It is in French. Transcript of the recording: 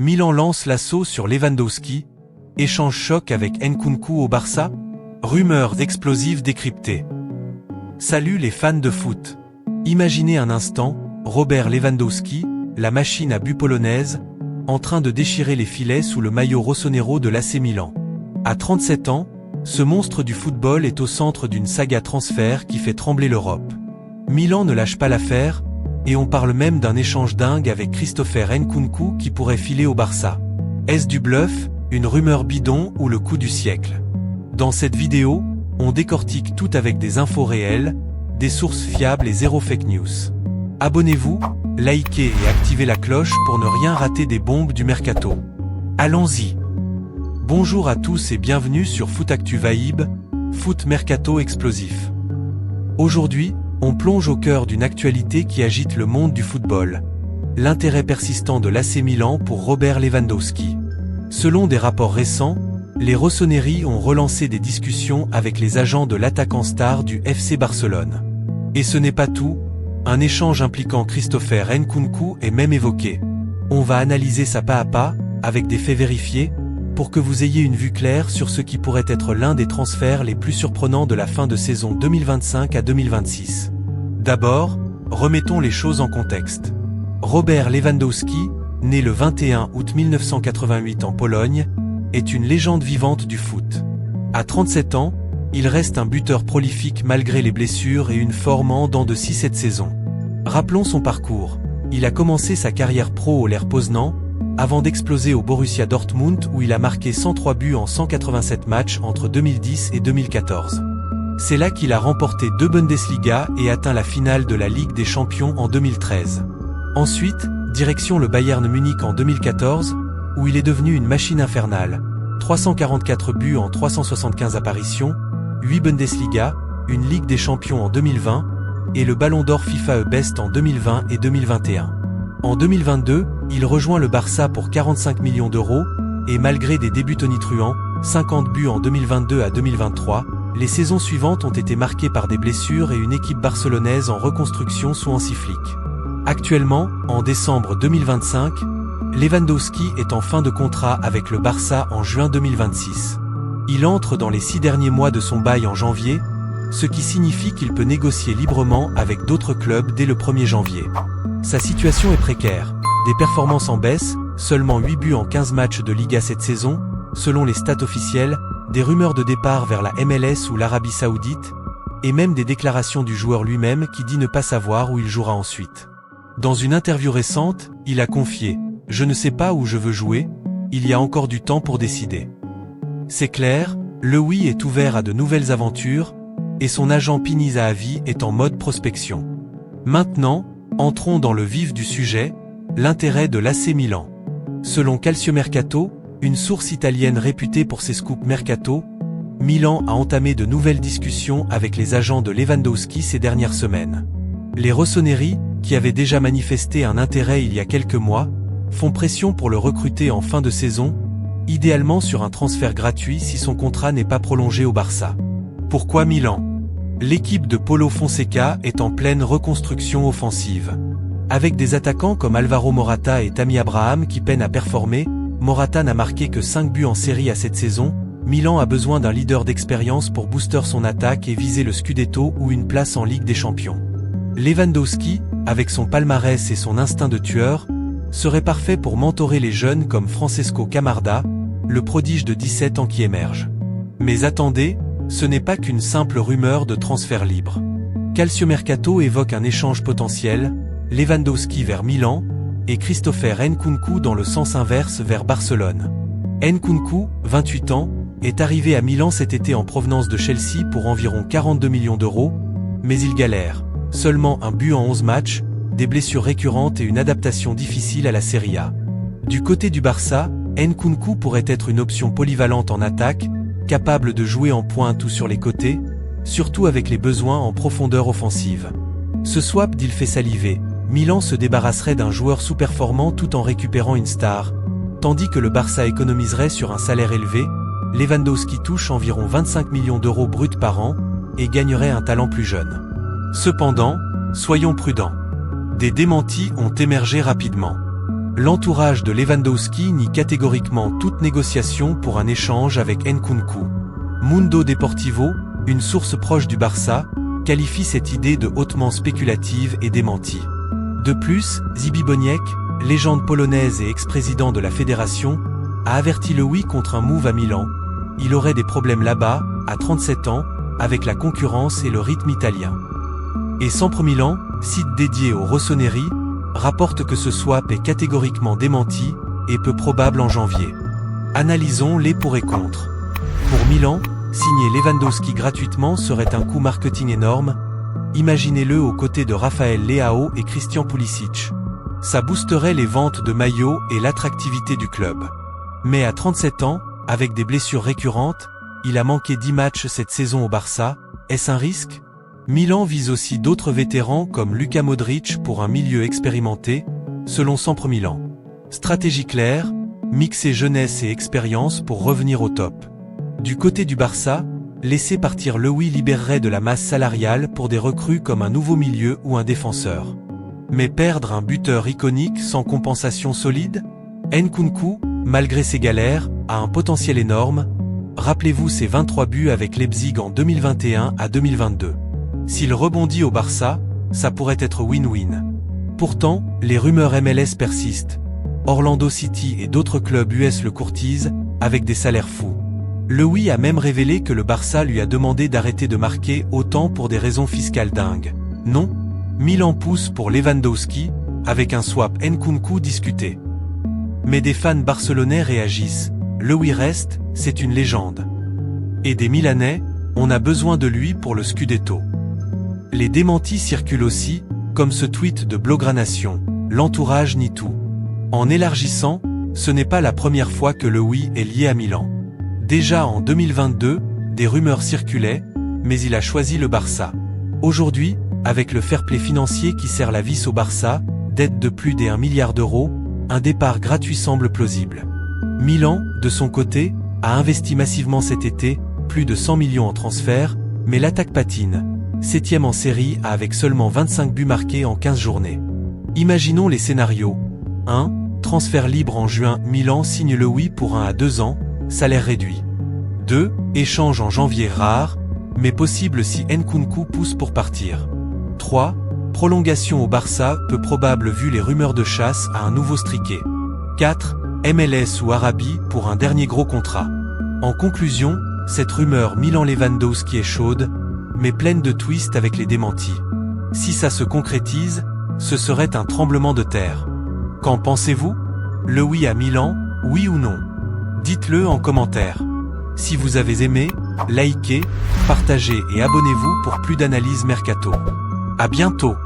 Milan lance l'assaut sur Lewandowski. Échange choc avec Nkunku au Barça. Rumeurs explosives décryptées. Salut les fans de foot. Imaginez un instant, Robert Lewandowski, la machine à but polonaise, en train de déchirer les filets sous le maillot rossonero de l'AC Milan. À 37 ans, ce monstre du football est au centre d'une saga transfert qui fait trembler l'Europe. Milan ne lâche pas l'affaire, et on parle même d'un échange dingue avec Christopher Nkunku qui pourrait filer au Barça. Est-ce du bluff, une rumeur bidon ou le coup du siècle? Dans cette vidéo, on décortique tout avec des infos réelles, des sources fiables et zéro fake news. Abonnez-vous, likez et activez la cloche pour ne rien rater des bombes du mercato. Allons-y. Bonjour à tous et bienvenue sur Foot Actu Vibe, Foot Mercato explosif. Aujourd'hui, on plonge au cœur d'une actualité qui agite le monde du football. L'intérêt persistant de l'AC Milan pour Robert Lewandowski. Selon des rapports récents, les Rossoneri ont relancé des discussions avec les agents de l'attaquant star du FC Barcelone. Et ce n'est pas tout, un échange impliquant Christopher Nkunku est même évoqué. On va analyser ça pas à pas, avec des faits vérifiés, pour que vous ayez une vue claire sur ce qui pourrait être l'un des transferts les plus surprenants de la fin de saison 2025 à 2026. D'abord, remettons les choses en contexte. Robert Lewandowski, né le 21 août 1988 en Pologne, est une légende vivante du foot. À 37 ans, il reste un buteur prolifique malgré les blessures et une forme en dents de scie cette saison. Rappelons son parcours. Il a commencé sa carrière pro au Lech Poznan, avant d'exploser au Borussia Dortmund où il a marqué 103 buts en 187 matchs entre 2010 et 2014. C'est là qu'il a remporté 2 Bundesliga et atteint la finale de la Ligue des Champions en 2013. Ensuite, direction le Bayern Munich en 2014, où il est devenu une machine infernale. 344 buts en 375 apparitions, 8 Bundesliga, une Ligue des Champions en 2020, et le Ballon d'Or FIFA Best en 2020 et 2021. En 2022, il rejoint le Barça pour 45 millions d'euros, et malgré des débuts tonitruants, 50 buts en 2022 à 2023, les saisons suivantes ont été marquées par des blessures et une équipe barcelonaise en reconstruction sous Hansi Flick. Actuellement, en décembre 2025, Lewandowski est en fin de contrat avec le Barça en juin 2026. Il entre dans les 6 derniers mois de son bail en janvier, ce qui signifie qu'il peut négocier librement avec d'autres clubs dès le 1er janvier. Sa situation est précaire. Des performances en baisse, seulement 8 buts en 15 matchs de Liga cette saison, selon les stats officielles, des rumeurs de départ vers la MLS ou l'Arabie Saoudite, et même des déclarations du joueur lui-même qui dit ne pas savoir où il jouera ensuite. Dans une interview récente, il a confié « Je ne sais pas où je veux jouer, il y a encore du temps pour décider ». C'est clair, le oui est ouvert à de nouvelles aventures, et son agent Pini Zahavi est en mode prospection. Maintenant, entrons dans le vif du sujet, l'intérêt de l'AC Milan. Selon Calciomercato, une source italienne réputée pour ses scoops mercato, Milan a entamé de nouvelles discussions avec les agents de Lewandowski ces dernières semaines. Les Rossoneri, qui avaient déjà manifesté un intérêt il y a quelques mois, font pression pour le recruter en fin de saison, idéalement sur un transfert gratuit si son contrat n'est pas prolongé au Barça. Pourquoi Milan? L'équipe de Paulo Fonseca est en pleine reconstruction offensive. Avec des attaquants comme Alvaro Morata et Tammy Abraham qui peinent à performer, Morata n'a marqué que 5 buts en série à cette saison, Milan a besoin d'un leader d'expérience pour booster son attaque et viser le Scudetto ou une place en Ligue des Champions. Lewandowski, avec son palmarès et son instinct de tueur, serait parfait pour mentorer les jeunes comme Francesco Camarda, le prodige de 17 ans qui émerge. Mais attendez, ce n'est pas qu'une simple rumeur de transfert libre. Calciomercato évoque un échange potentiel, Lewandowski vers Milan, et Christopher Nkunku dans le sens inverse vers Barcelone. Nkunku, 28 ans, est arrivé à Milan cet été en provenance de Chelsea pour environ 42 millions d'euros, mais il galère. Seulement un but en 11 matchs, des blessures récurrentes et une adaptation difficile à la Serie A. Du côté du Barça, Nkunku pourrait être une option polyvalente en attaque, capable de jouer en pointe ou sur les côtés, surtout avec les besoins en profondeur offensive. Ce swap deal fait saliver. Milan se débarrasserait d'un joueur sous-performant tout en récupérant une star, tandis que le Barça économiserait sur un salaire élevé. Lewandowski touche environ 25 millions d'euros bruts par an, et gagnerait un talent plus jeune. Cependant, soyons prudents. Des démentis ont émergé rapidement. L'entourage de Lewandowski nie catégoriquement toute négociation pour un échange avec Nkunku. Mundo Deportivo, une source proche du Barça, qualifie cette idée de hautement spéculative et démentie. De plus, Zibi Boniek, légende polonaise et ex-président de la fédération, a averti le oui contre un move à Milan. Il aurait des problèmes là-bas, à 37 ans, avec la concurrence et le rythme italien. Et Sempre Milan, site dédié aux rossoneri, rapporte que ce swap est catégoriquement démenti et peu probable en janvier. Analysons les pour et contre. Pour Milan, signer Lewandowski gratuitement serait un coup marketing énorme. Imaginez-le aux côtés de Raphaël Leao et Christian Pulisic. Ça boosterait les ventes de maillots et l'attractivité du club. Mais à 37 ans, avec des blessures récurrentes, il a manqué 10 matchs cette saison au Barça. Est-ce un risque ? Milan vise aussi d'autres vétérans comme Luka Modric pour un milieu expérimenté, selon Sempre Milan. Stratégie claire, mixer jeunesse et expérience pour revenir au top. Du côté du Barça, laisser partir Lewy libérerait de la masse salariale pour des recrues comme un nouveau milieu ou un défenseur. Mais perdre un buteur iconique sans compensation solide ? Nkunku, malgré ses galères, a un potentiel énorme. Rappelez-vous ses 23 buts avec Leipzig en 2021 à 2022. S'il rebondit au Barça, ça pourrait être win-win. Pourtant, les rumeurs MLS persistent. Orlando City et d'autres clubs US le courtisent, avec des salaires fous. Lewy a même révélé que le Barça lui a demandé d'arrêter de marquer autant pour des raisons fiscales dingues. Non, Milan pousse pour Lewandowski, avec un swap Nkunku discuté. Mais des fans barcelonais réagissent. Lewy reste, c'est une légende. Et des Milanais, on a besoin de lui pour le Scudetto. Les démentis circulent aussi, comme ce tweet de Blogranation, l'entourage nie tout. En élargissant, ce n'est pas la première fois que Lewy est lié à Milan. Déjà en 2022, des rumeurs circulaient, mais il a choisi le Barça. Aujourd'hui, avec le fair-play financier qui serre la vis au Barça, dette de plus d'1 milliard d'euros, un départ gratuit semble plausible. Milan, de son côté, a investi massivement cet été, plus de 100 millions en transferts, mais l'attaque patine. 7e en série avec seulement 25 buts marqués en 15 journées. Imaginons les scénarios. 1. Transfert libre en juin, Milan signe Lewy pour 1 à 2 ans, salaire réduit. 2. Échange en janvier rare, mais possible si Nkunku pousse pour partir. 3. Prolongation au Barça, peu probable vu les rumeurs de chasse à un nouveau striqué. 4. MLS ou Arabie pour un dernier gros contrat. En conclusion, cette rumeur Milan-Lewandowski est chaude, mais pleine de twists avec les démentis. Si ça se concrétise, ce serait un tremblement de terre. Qu'en pensez-vous ? Lewy à Milan, oui ou non ? Dites-le en commentaire. Si vous avez aimé, likez, partagez et abonnez-vous pour plus d'analyses mercato. À bientôt.